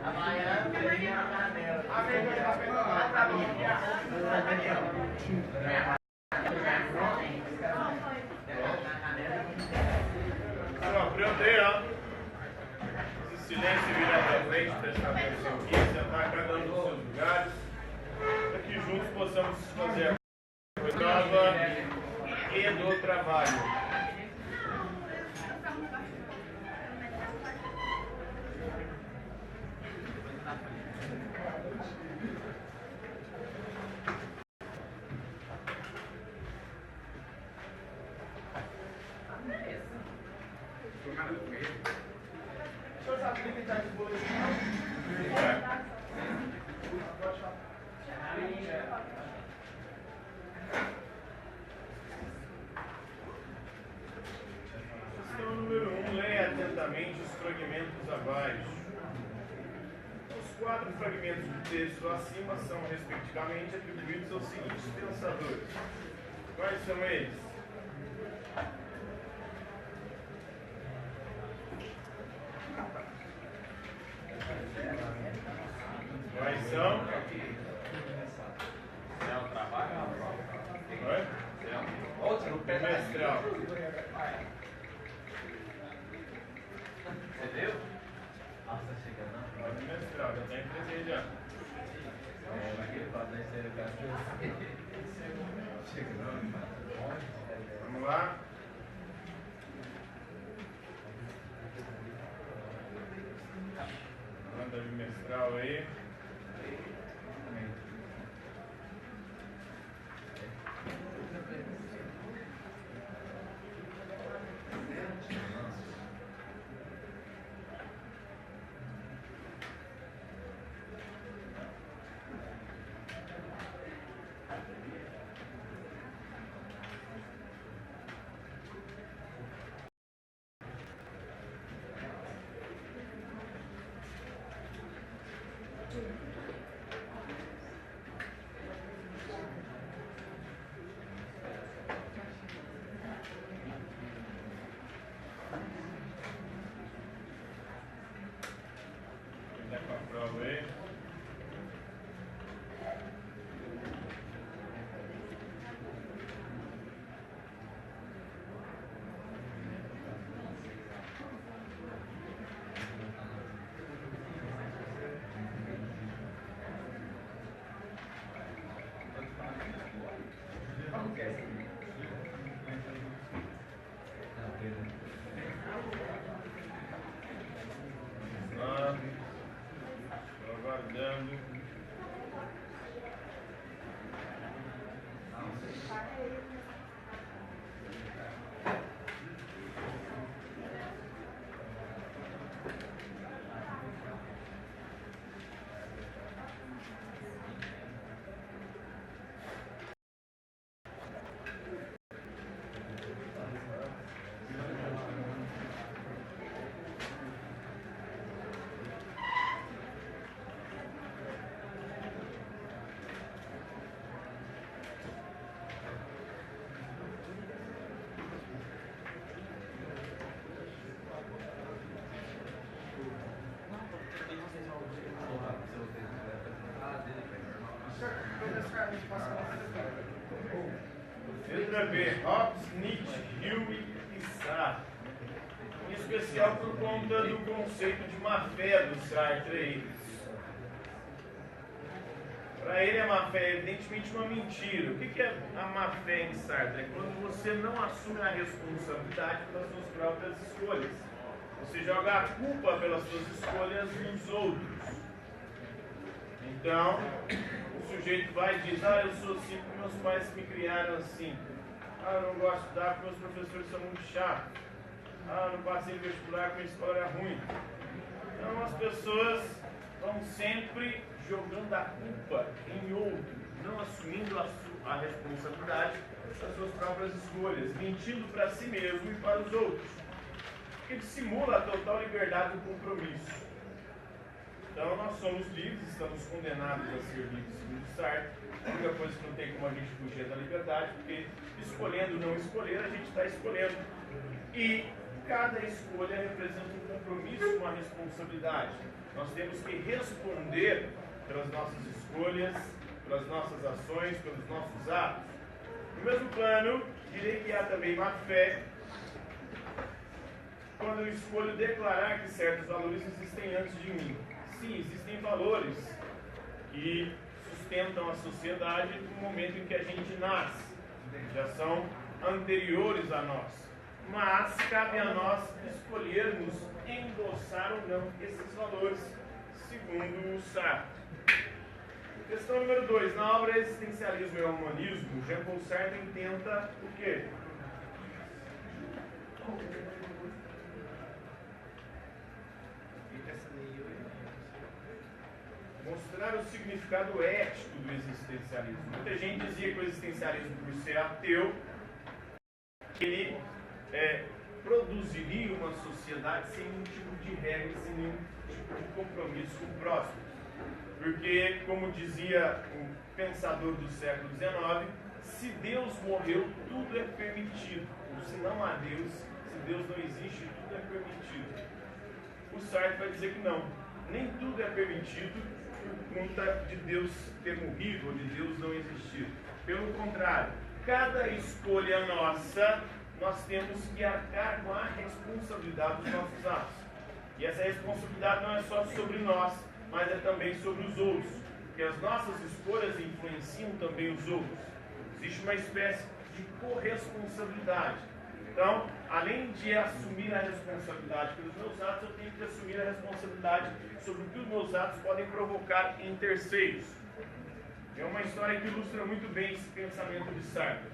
Amanhã tem uma canela. Aprendei, ó. Esse silêncio virar pra frente, prestar atenção aqui, sentar cada um nos seus lugares, para que juntos possamos fazer a prova e do trabalho. O senhor sabe limitar de boletim? Questão número 1. Leia atentamente os fragmentos abaixo. Os 4 fragmentos de texto acima são, respectivamente, atribuídos aos seguintes pensadores. Quais são eles? Quais são? Oi? Outro Bimestral. Você viu? Nossa, chega não. Bimestral, já está em presente já. Chega não, Vamos lá. Manda bimestral aí. Dá com a prova aí. Lá. Estou aguardando. Letra B. Hobbes, Nietzsche, Hume e Sartre. Em especial por conta do conceito de má-fé do Sartre aí. Para ele, a má-fé é evidentemente uma mentira. O que é a má-fé em Sartre? É quando você não assume a responsabilidade pelas suas próprias escolhas. Você joga a culpa pelas suas escolhas nos outros. Então, o sujeito vai e diz: eu sou assim porque meus pais me criaram assim. Eu não gosto de estudar porque meus professores são muito chatos. Eu não passei no vestibular porque a escola era ruim. Então, as pessoas vão sempre jogando a culpa em outro, não assumindo a responsabilidade das suas próprias escolhas, mentindo para si mesmo e para os outros, que dissimula a total liberdade do compromisso. Então nós somos livres, estamos condenados a ser livres segundo Sartre. A única coisa que não tem como a gente fugir é da liberdade, porque escolhendo não escolher, a gente está escolhendo. E cada escolha representa um compromisso, uma responsabilidade. Nós temos que responder pelas nossas escolhas, pelas nossas ações, pelos nossos atos. No mesmo plano, direi que há também má fé quando eu escolho declarar que certos valores existem antes de mim. Sim, existem valores que sustentam a sociedade no momento em que a gente nasce. Já são anteriores a nós. Mas cabe a nós escolhermos endossar ou não esses valores, segundo o Sartre. Questão número 2. Na obra Existencialismo e Humanismo, Jean-Paul Sartre tenta o quê? Mostrar o significado ético do existencialismo. Muita gente dizia que o existencialismo, por ser ateu, ele produziria uma sociedade sem nenhum tipo de regra, sem nenhum tipo de compromisso com o próximo. Porque, como dizia um pensador do século XIX, se Deus morreu, tudo é permitido. Ou se não há Deus, se Deus não existe, tudo é permitido. O Sartre vai dizer que não. Nem tudo é permitido por conta de Deus ter morrido ou de Deus não existir. Pelo contrário, cada escolha nossa, nós temos que arcar com a responsabilidade dos nossos atos. E essa responsabilidade não é só sobre nós, mas é também sobre os outros, porque as nossas escolhas influenciam também os outros. Existe uma espécie de corresponsabilidade. Então, além de assumir a responsabilidade pelos meus atos, eu tenho que assumir a responsabilidade sobre o que os meus atos podem provocar em terceiros. É uma história que ilustra muito bem esse pensamento de Sartre.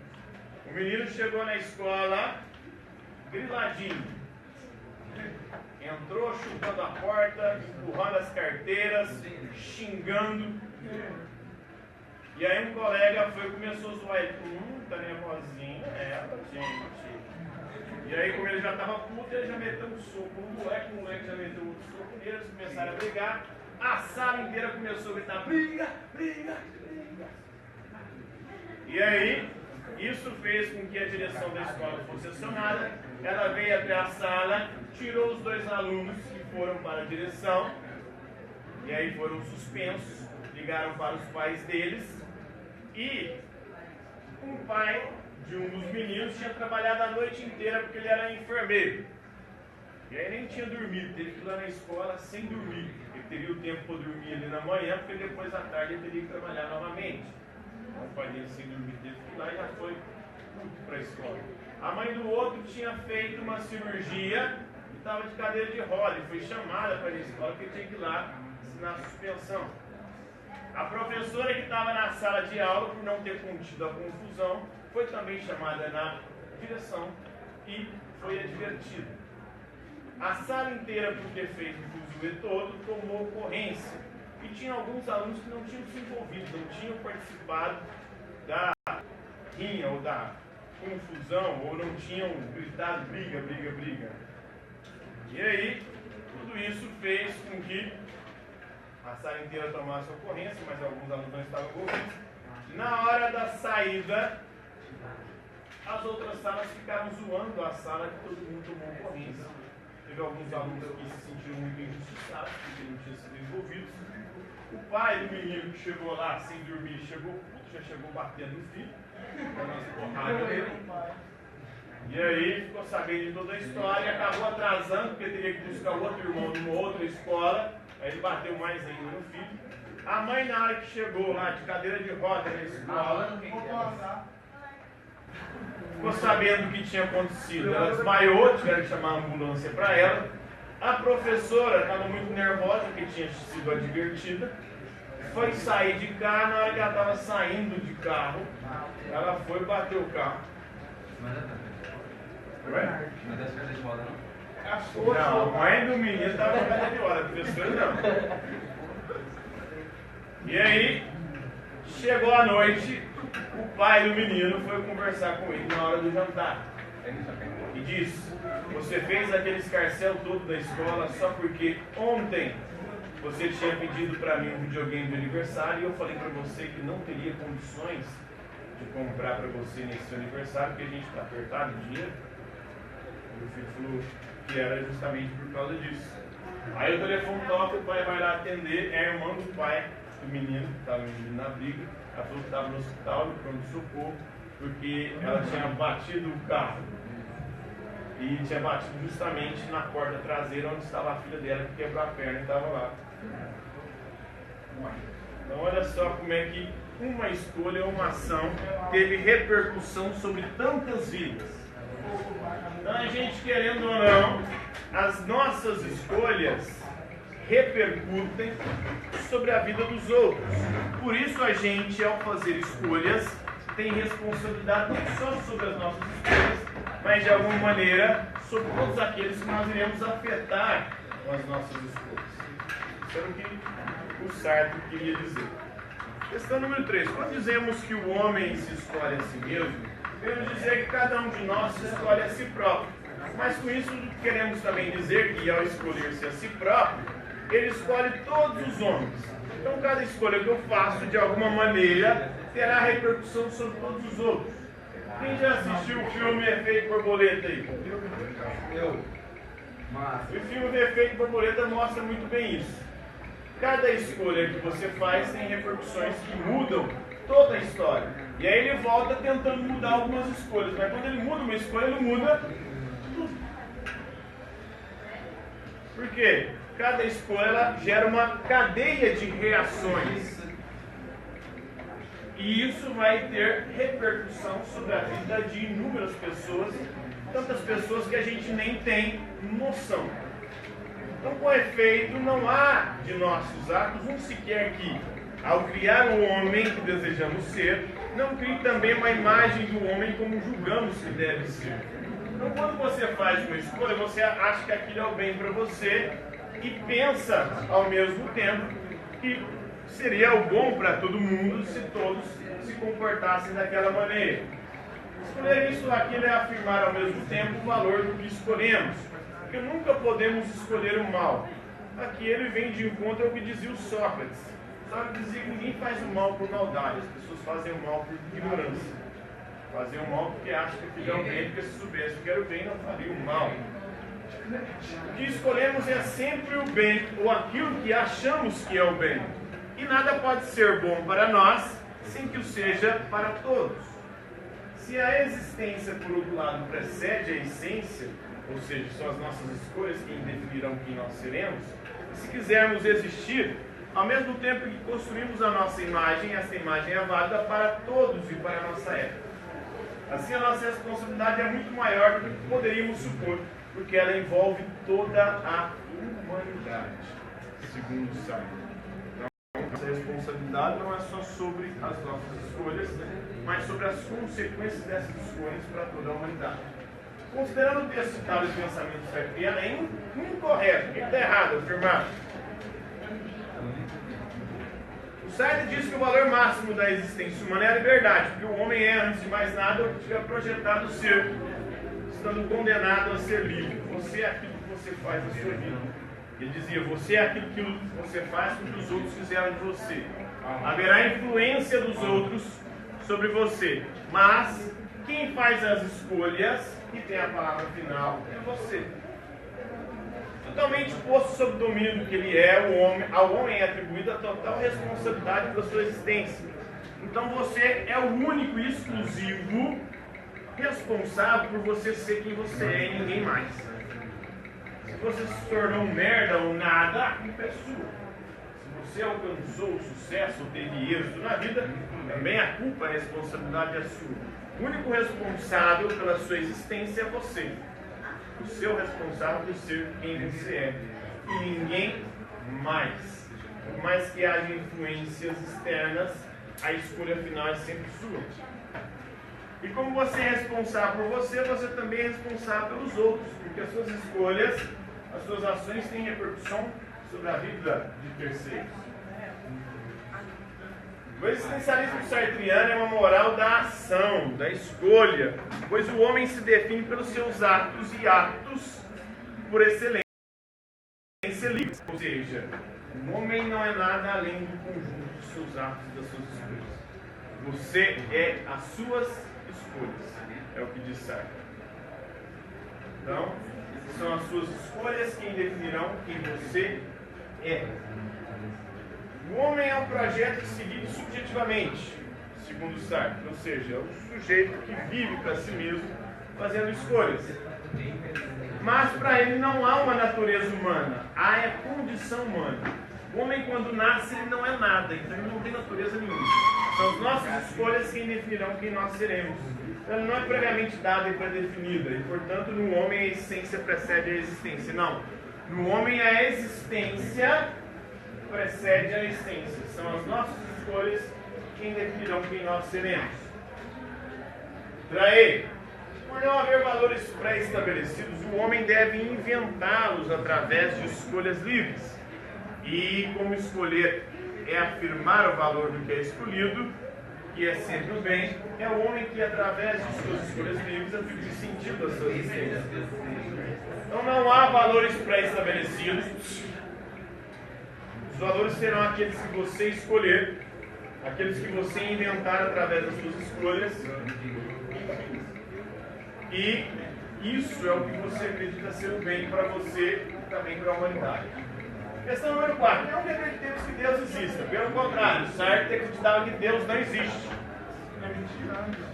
O menino chegou na escola griladinho. Entrou chutando a porta, empurrando as carteiras, xingando. E aí um colega foi e começou a zoar ele. Tá nervosinho, gente. E aí, como ele já estava puto, ele já meteu um soco no moleque, o moleque já meteu outro soco nele, eles começaram a brigar. A sala inteira começou a gritar: briga, briga, briga. E aí, isso fez com que a direção da escola fosse acionada. Ela veio até a sala, tirou os 2 alunos que foram para a direção, e aí foram suspensos, ligaram para os pais deles, e um pai de um dos meninos tinha trabalhado a noite inteira porque ele era enfermeiro. E aí nem tinha dormido, teve que ir lá na escola sem dormir. Ele teria o tempo para dormir ali na manhã, porque depois à tarde ele teria que trabalhar novamente. Então, o pai dele sem dormir teve que ir lá e já foi para a escola. A mãe do outro tinha feito uma cirurgia e estava de cadeira de roda e foi chamada para a escola porque tinha que ir lá assinar a suspensão. A professora que estava na sala de aula, por não ter contido a confusão, foi também chamada na direção e foi advertida. A sala inteira, por ter feito o fuzuê todo, tomou ocorrência. E tinha alguns alunos que não tinham se envolvido, não tinham participado da rinha ou da confusão, ou não tinham gritado briga, briga, briga. E aí, tudo isso fez com que a sala inteira tomasse ocorrência, mas alguns alunos não estavam envolvidos. Na hora da saída, as outras salas ficaram zoando a sala que todo mundo tomou ocorrência. Teve alguns alunos que se sentiram muito injustiçados, porque não tinham sido envolvidos. O pai do menino que chegou lá sem dormir, chegou puto, já chegou batendo no filho, dando as porradas dele. E aí ficou sabendo de toda a história, acabou atrasando, porque teria que buscar outro irmão numa outra escola. Aí ele bateu mais ainda no filho. A mãe, na hora que chegou lá de cadeira de roda na escola, ficou sabendo o que tinha acontecido. Ela desmaiou, tiveram que chamar a ambulância para ela. A professora estava muito nervosa, porque tinha sido advertida. Foi sair de carro, na hora que ela estava saindo de carro, ela foi bater o carro. Mas é certo de roda, não? Não, a mãe do menino estava na cadeira de roda, a professora não. E aí, chegou a noite, o pai do menino foi conversar com ele na hora do jantar. E disse: você fez aquele escarcéu todo da escola só porque ontem você tinha pedido para mim um videogame de aniversário e eu falei para você que não teria condições de comprar para você nesse seu aniversário porque a gente está apertado de dinheiro. E o filho falou que era justamente por causa disso. Aí o telefone toca, o pai vai lá atender, é a irmã do pai do menino, que estava na briga. Ela falou que estava no hospital, no pronto-socorro, porque ela tinha batido o carro. E tinha batido justamente na porta traseira onde estava a filha dela, que quebrou a perna e estava lá. Então olha só como é que uma escolha ou uma ação teve repercussão sobre tantas vidas. Então a gente, querendo ou não, as nossas escolhas repercutem sobre a vida dos outros. Por isso a gente, ao fazer escolhas, tem responsabilidade não só sobre as nossas escolhas, mas de alguma maneira sobre todos aqueles que nós iremos afetar com as nossas escolhas. Isso era o que o Sartre queria dizer. Questão número 3. Quando dizemos que o homem se escolhe a si mesmo, queremos dizer que cada um de nós se escolhe a si próprio. Mas com isso queremos também dizer que ao escolher-se a si próprio, ele escolhe todos os homens. Então cada escolha que eu faço, de alguma maneira, terá repercussão sobre todos os outros. Quem já assistiu o filme Efeito Borboleta aí? Eu. O filme Efeito Borboleta mostra muito bem isso. Cada escolha que você faz tem repercussões que mudam toda a história. E aí ele volta tentando mudar algumas escolhas. Mas quando ele muda uma escolha, ele muda tudo. Por quê? Cada escolha gera uma cadeia de reações. E isso vai ter repercussão sobre a vida de inúmeras pessoas, tantas pessoas que a gente nem tem noção. Então, com efeito, não há de nossos atos um sequer que, ao criar o homem que desejamos ser, não crie também uma imagem do homem como julgamos que deve ser. Então, quando você faz uma escolha, você acha que aquilo é o bem para você e pensa, ao mesmo tempo, que seria o bom para todo mundo se todos se comportassem daquela maneira. Escolher isso ou aquilo é afirmar ao mesmo tempo o valor do que escolhemos, porque nunca podemos escolher o mal. Aqui ele vem de encontro ao que dizia o Sócrates. Sócrates dizia que ninguém faz o mal por maldade, as pessoas fazem o mal por ignorância. Fazem o mal porque acham que aquilo é o bem, porque se soubesse o que era o bem, não faria o mal. O que escolhemos é sempre o bem, ou aquilo que achamos que é o bem. E nada pode ser bom para nós, sem que o seja para todos. Se a existência, por outro lado, precede a essência, ou seja, são as nossas escolhas que definirão quem nós seremos, e se quisermos existir, ao mesmo tempo que construímos a nossa imagem, essa imagem é válida para todos e para a nossa época. Assim, a nossa responsabilidade é muito maior do que poderíamos supor, porque ela envolve toda a humanidade, segundo Sartre. Então, nossa responsabilidade não é só sobre as nossas escolhas, mas sobre as consequências dessas escolhas para toda a humanidade. Considerando o texto citado de pensamento sartriano, é incorreto, está errado afirmar. O Sartre diz que o valor máximo da existência humana é a liberdade, porque o homem é, antes de mais nada, o que é projetado ser, estando condenado a ser livre. Você é aquilo que você faz na sua vida. Ele dizia, você é aquilo que você faz com que os outros fizeram de você. Haverá influência dos outros sobre você, mas quem faz as escolhas e tem a palavra final é você. Totalmente posto sob o domínio do que ele é, ao homem é atribuída a total responsabilidade pela sua existência. Então você é o único e exclusivo responsável por você ser quem você é e ninguém mais. Se você se tornou um merda ou nada, a culpa é sua. Se você alcançou o sucesso ou teve êxito na vida, também a culpa, a responsabilidade é sua. O único responsável pela sua existência é você. O seu responsável por ser quem você é. E ninguém mais. Por mais que haja influências externas, a escolha final é sempre sua. E como você é responsável por você, você também é responsável pelos outros, porque as suas escolhas, as suas ações têm repercussão sobre a vida de terceiros. O existencialismo sartriano é uma moral da ação, da escolha, pois o homem se define pelos seus atos e atos por excelência livre. Ou seja, o homem não é nada além do conjunto dos seus atos e das suas escolhas. Você é as suas escolhas, é o que diz Sartre. Então, São as suas escolhas quem definirão quem você é. O homem é um projeto seguido subjetivamente, segundo Sartre, ou seja, é um sujeito que vive para si mesmo fazendo escolhas. Mas para ele não há uma natureza humana, há a condição humana. O homem, quando nasce, ele não é nada, então ele não tem natureza nenhuma. São as nossas escolhas quem definirão quem nós seremos. Então, ele não é previamente dada e pré-definida, e portanto no homem a essência precede a existência. Não, no homem a existência precede a essência. São as nossas escolhas quem definirão quem nós seremos. Daí, por não haver valores pré-estabelecidos, o homem deve inventá-los através de escolhas livres. E como escolher é afirmar o valor do que é escolhido, que é sempre o bem, é o homem que, através de suas escolhas livres, atribui sentido às suas existências. Então não há valores pré-estabelecidos. Os valores serão aqueles que você escolher, aqueles que você inventar através das suas escolhas. E isso é o que você acredita ser o bem para você e também para a humanidade. Questão número 4. Não que acreditemos que Deus exista. Pelo contrário, Sartre acreditava que Deus não existe.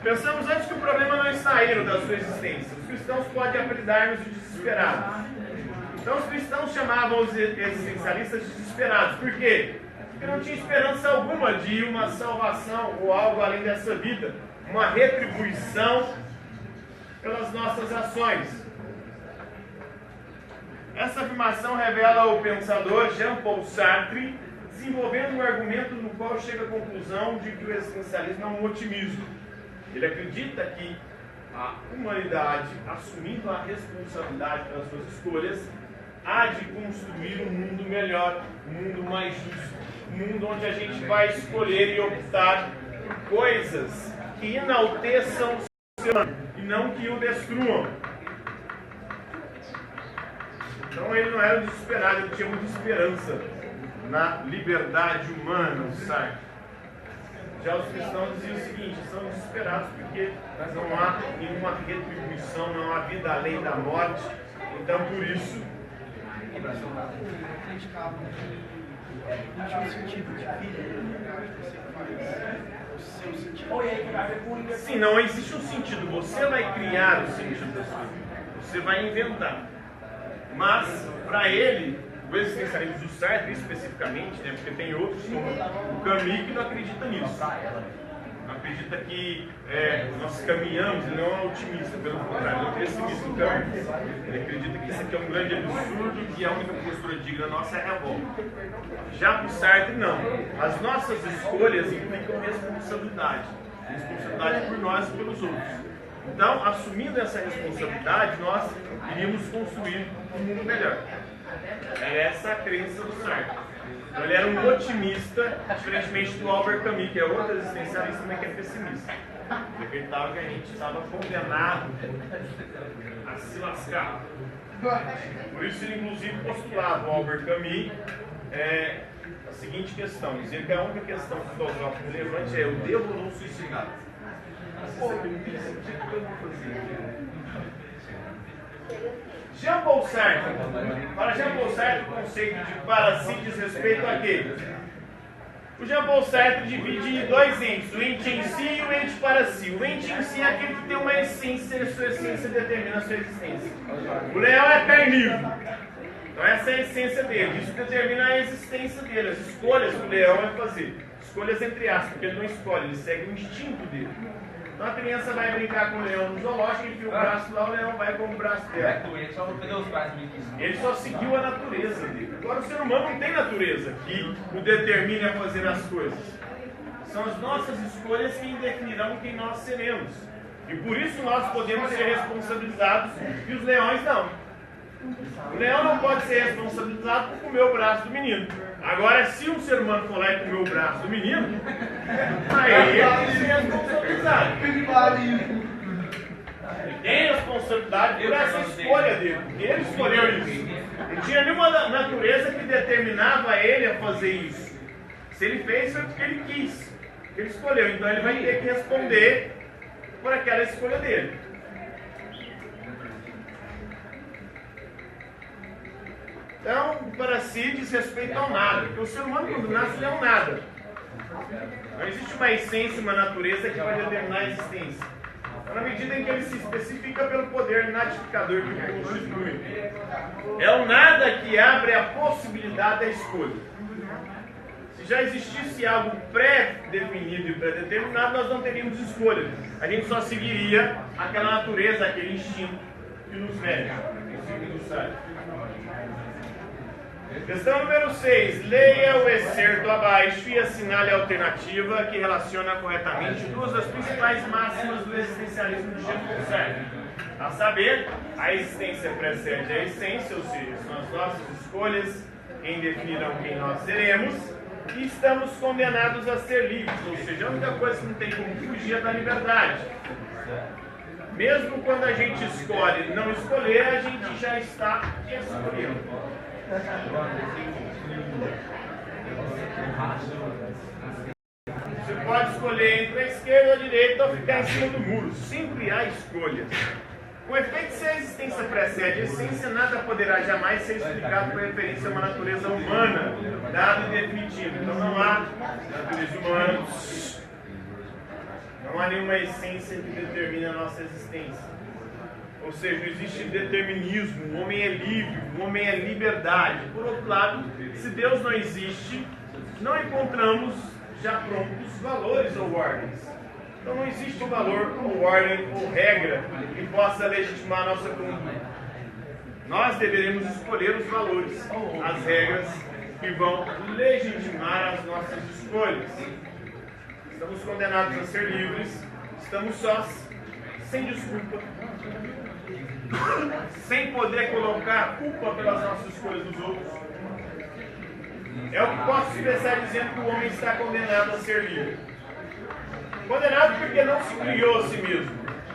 Pensamos antes que o problema não está aí da sua existência. Os cristãos podem apelidar-nos de desesperados. Então os cristãos chamavam os existencialistas de desesperados. Por quê? Porque não tinha esperança alguma de uma salvação ou algo além dessa vida. Uma retribuição pelas nossas ações. Essa afirmação revela o pensador Jean-Paul Sartre, desenvolvendo um argumento no qual chega à conclusão de que o existencialismo é um otimismo. Ele acredita que a humanidade, assumindo a responsabilidade pelas suas escolhas, há de construir um mundo melhor, um mundo mais justo, um mundo onde a gente vai escolher e optar por coisas que enalteçam o ser humano e não que o destruam. Então ele não era desesperado, ele tinha muita esperança na liberdade humana, o Sartre. Já os cristãos diziam o seguinte: são desesperados porque não há nenhuma retribuição, não há vida além da morte. Então por isso sim, não existe um sentido. Você vai criar o sentido da sua vida, você vai inventar. Mas, para ele, o existencialismo do Sartre, especificamente, né, porque tem outros, como o Camus, que não acredita nisso. Não acredita que nós caminhamos, ele não é otimista, pelo contrário, ele é pessimista do Camus. Ele acredita que isso aqui é um grande absurdo e que a única postura digna nossa é a revolta. Já para o Sartre, não. As nossas escolhas implicam responsabilidade. Responsabilidade por nós e pelos outros. Então, assumindo essa responsabilidade, nós iríamos construir um mundo melhor. É essa a crença do Sartre. Então, ele era um otimista, diferentemente do Albert Camus, que é outro existencialista, mas que é pessimista. Ele acreditava que a gente estava condenado a se lascar. Por isso, ele inclusive postulava o Albert Camus a seguinte questão: dizer que a única questão filosófica relevante é: eu devo ou não suicidar? Jean-Paul Sartre. Para Jean-Paul Sartre, o conceito de para si diz respeito a quê? O Jean-Paul Sartre divide em dois entes: o ente em si e o ente para si. O ente em si é aquele que tem uma essência e a sua essência determina a sua existência. O leão é carnívoro. Então essa é a essência dele. Isso determina a existência dele. As escolhas que o leão vai fazer. Escolhas entre aspas, porque ele não escolhe, ele segue o instinto dele. Então a criança vai brincar com o leão no zoológico, enfia o braço lá, o leão vai com o braço dela. Ele só seguiu a natureza dele. Agora o ser humano não tem natureza que o determine a fazer as coisas. São as nossas escolhas que definirão quem nós seremos. E por isso nós podemos ser responsabilizados e os leões não. O leão não pode ser responsabilizado por comer o braço do menino. Agora, se um ser humano for lá e comer o braço do menino, aí ele tem que ser responsabilizado. Ele tem responsabilidade por essa escolha dele, porque ele escolheu isso. Não tinha nenhuma natureza que determinava ele a fazer isso. Se ele fez, foi porque ele quis, porque ele escolheu. Então ele vai ter que responder por aquela escolha dele. Então, para si, diz respeito ao nada. Porque o ser humano, quando nasce, ele é um nada. Não existe uma essência, uma natureza que vai determinar a existência. Então, na medida em que ele se especifica pelo poder natificador que o constitui. É o nada que abre a possibilidade da escolha. Se já existisse algo pré-definido e pré-determinado, nós não teríamos escolha. A gente só seguiria aquela natureza, aquele instinto que nos mede. Questão número 6. Leia o excerto abaixo e assinale a alternativa que relaciona corretamente duas das principais máximas do existencialismo de Jean-Paul Sartre. A saber, a existência precede a essência, ou seja, são as nossas escolhas quem definirão quem nós seremos, e estamos condenados a ser livres, ou seja, a única coisa que não tem como fugir é da liberdade. Mesmo quando a gente escolhe não escolher, a gente já está escolhendo. Você pode escolher entre a esquerda ou a direita ou ficar em cima do muro. Sempre há escolhas. Com efeito, se a existência precede a essência, nada poderá jamais ser explicado por referência a uma natureza humana, dada e definitiva. Então não há natureza humana, não há nenhuma essência que determine a nossa existência. Ou seja, não existe determinismo, o homem é livre, o homem é liberdade. Por outro lado, se Deus não existe, não encontramos já prontos valores ou ordens. Então não existe valor ou ordem ou regra que possa legitimar a nossa conduta. Nós deveremos escolher os valores, as regras que vão legitimar as nossas escolhas. Estamos condenados a ser livres, estamos sós, sem desculpa, sem poder colocar a culpa pelas nossas escolhas dos outros. É o que posso expressar dizendo que o homem está condenado a ser livre. Condenado porque não se criou a si mesmo.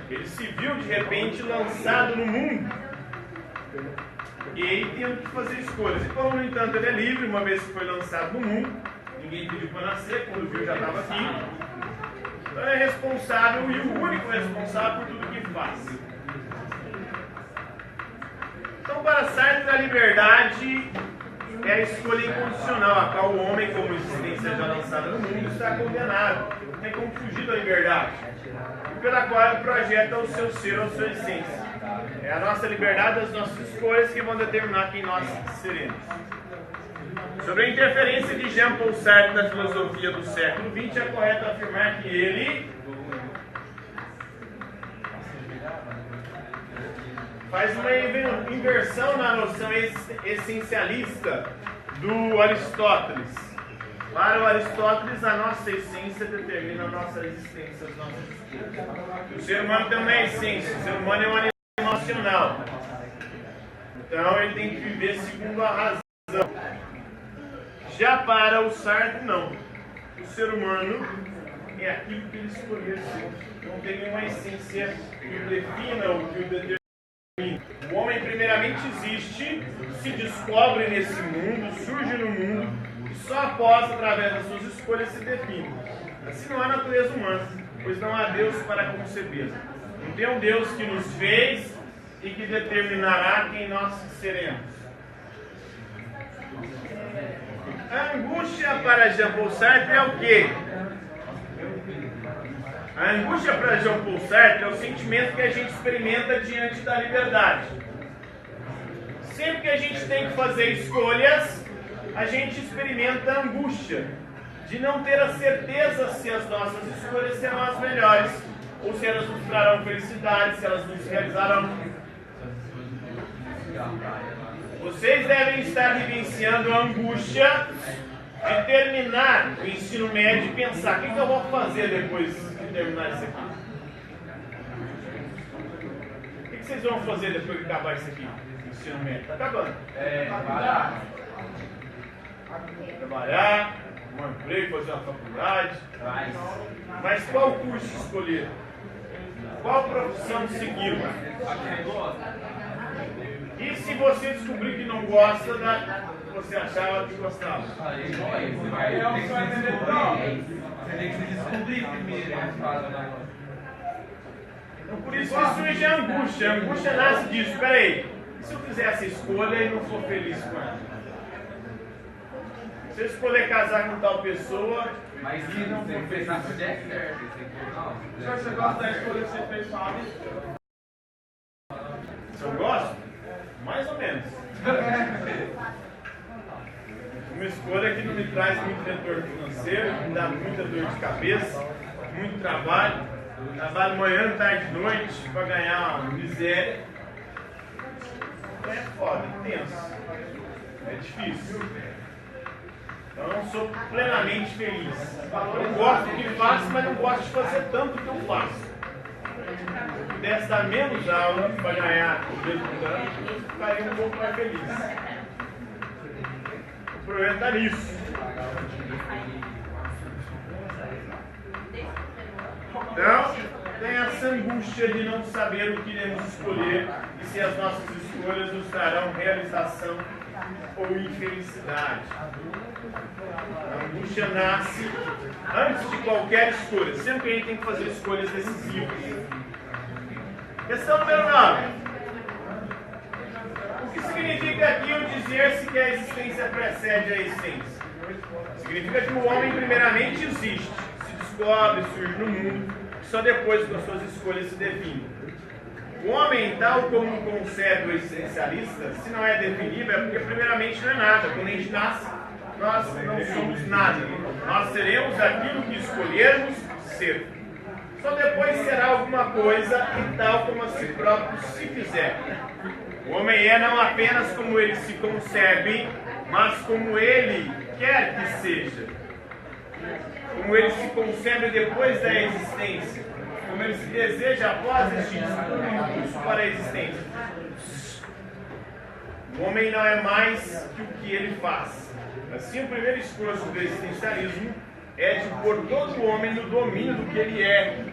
Ele se viu de repente lançado no mundo. E ele tendo que fazer escolhas. E como, no entanto, ele é livre, uma vez que foi lançado no mundo, ninguém pediu para nascer, quando viu já estava aqui. Então é responsável e o único responsável por tudo que faz. Então, para Sartre, a liberdade é a escolha incondicional, a qual o homem, como existência já lançada no mundo, está condenado. Não tem como fugir da liberdade, pela qual ele projeta o seu ser ou a sua essência. É a nossa liberdade, as nossas escolhas que vão determinar quem nós seremos. Sobre a interferência de Jean-Paul Sartre na filosofia do século XX, é correto afirmar que ele faz uma inversão na noção essencialista do Aristóteles. Para o Aristóteles, a nossa essência determina a nossa existência, as nossas escolhas. O ser humano tem uma essência, o ser humano é um animal emocional. Então ele tem que viver segundo a razão. Já para o Sartre, não. O ser humano é aquilo que ele escolheu ser. Não tem nenhuma essência que o defina ou que o determine. O homem primeiramente existe, se descobre nesse mundo, surge no mundo, e só após, através das suas escolhas, se define. Assim não há natureza humana, pois não há Deus para concebê-la. Não tem um Deus que nos fez e que determinará quem nós seremos. A angústia para Jean-Paul Sartre é o quê? A angústia para Jean-Paul Sartre é o sentimento que a gente experimenta diante da liberdade. Sempre que a gente tem que fazer escolhas, a gente experimenta a angústia de não ter a certeza se as nossas escolhas serão as melhores, ou se elas nos trarão felicidade, se elas nos realizarão. Vocês devem estar vivenciando a angústia de terminar o ensino médio e pensar: o que eu vou fazer depois de terminar isso aqui? O que vocês vão fazer depois de acabar isso aqui? O ensino médio está acabando. Trabalhar, um emprego, fazer uma faculdade. Mas qual curso escolher? Qual profissão seguir? E se você descobrir que não gosta da que você achava que gostava? Você tem que se descobrir primeiro. Então, por isso que surge a angústia. A angústia nasce disso. Espera aí. E se eu fizer essa escolha e não for feliz com ela? Se eu escolher casar com tal pessoa, Mas se não for pensar se der certo, Se você gosta da escolha que você fez, sabe? se eu gosto, mais ou menos. Uma escolha que não me traz muito retorno financeiro, que me dá muita dor de cabeça, muito trabalho. Trabalho manhã, tarde e noite para ganhar uma miséria. É foda, intenso. É difícil. Então eu não sou plenamente feliz. Eu gosto do que faço, mas não gosto de fazer tanto o que eu faço. Se pudesse dar menos aula para ganhar o mesmo tanto, eu ficaria um pouco mais feliz. O problema está nisso. Então, tem essa angústia de não saber o que iremos escolher e se as nossas escolhas nos trarão realização ou infelicidade. A angústia nasce antes de qualquer escolha. Sempre que a gente tem que fazer escolhas decisivas. Questão número 9. O que significa aqui o dizer-se que a existência precede a essência? Significa que o homem primeiramente existe, se descobre, surge no mundo, e só depois com as suas escolhas se define. O homem, tal como concebe o existencialista, se não é definível, é porque primeiramente não é nada. Quando a gente nasce, nós não somos nada. Nós seremos aquilo que escolhermos ser. Só depois será alguma coisa e tal como a si próprio se fizer. O homem é não apenas como ele se concebe, mas como ele quer que seja. Como ele se concebe depois da existência. Como ele se deseja após este impulso para a existência. O homem não é mais que o que ele faz. Assim, o primeiro esforço do existencialismo é de pôr todo o homem no domínio do que ele é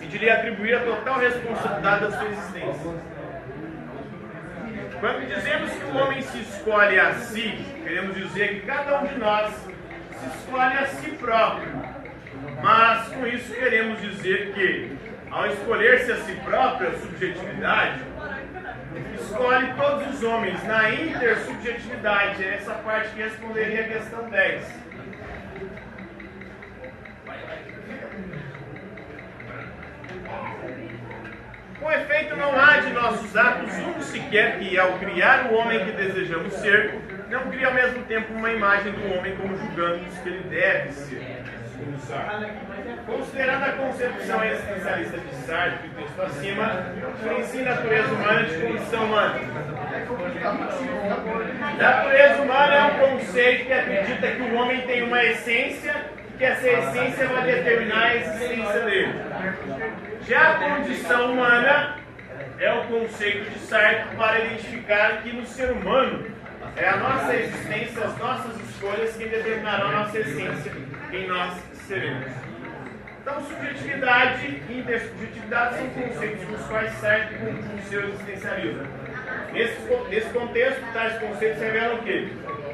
e de lhe atribuir a total responsabilidade da sua existência. Quando dizemos que o homem se escolhe a si, queremos dizer que cada um de nós se escolhe a si próprio. Mas com isso queremos dizer que, ao escolher-se a si próprio, a subjetividade, escolhe todos os homens na intersubjetividade. É essa parte que responderia a questão 10. Com efeito, não há de nossos atos um sequer que, ao criar o homem que desejamos ser, não cria ao mesmo tempo uma imagem do homem como julgamos que ele deve ser. Considerando a concepção existencialista de Sartre, o texto acima, ensina a natureza humana de condição humana. Natureza humana é um conceito que acredita que o homem tem uma essência e que essa essência vai determinar a existência dele. Já a condição humana é o conceito de Sartre para identificar que no ser humano é a nossa existência, as nossas escolhas que determinarão a nossa essência, quem nós seremos. Então, subjetividade e intersubjetividade são conceitos com os quais Sartre conclui o seu existencialismo. Nesse contexto, tais conceitos revelam o quê?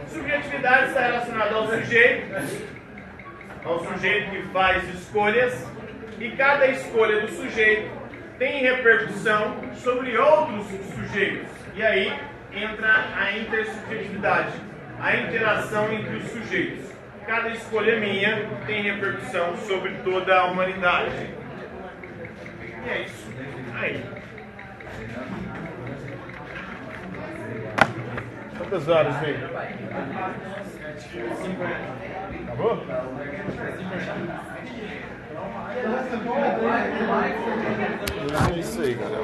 Subjetividade está relacionada ao sujeito que faz escolhas, e cada escolha do sujeito tem repercussão sobre outros sujeitos. E aí entra a intersubjetividade, a interação entre os sujeitos. Cada escolha minha tem repercussão sobre toda a humanidade. E é isso aí. Quantas horas, velho? Acabou? É isso aí, galera.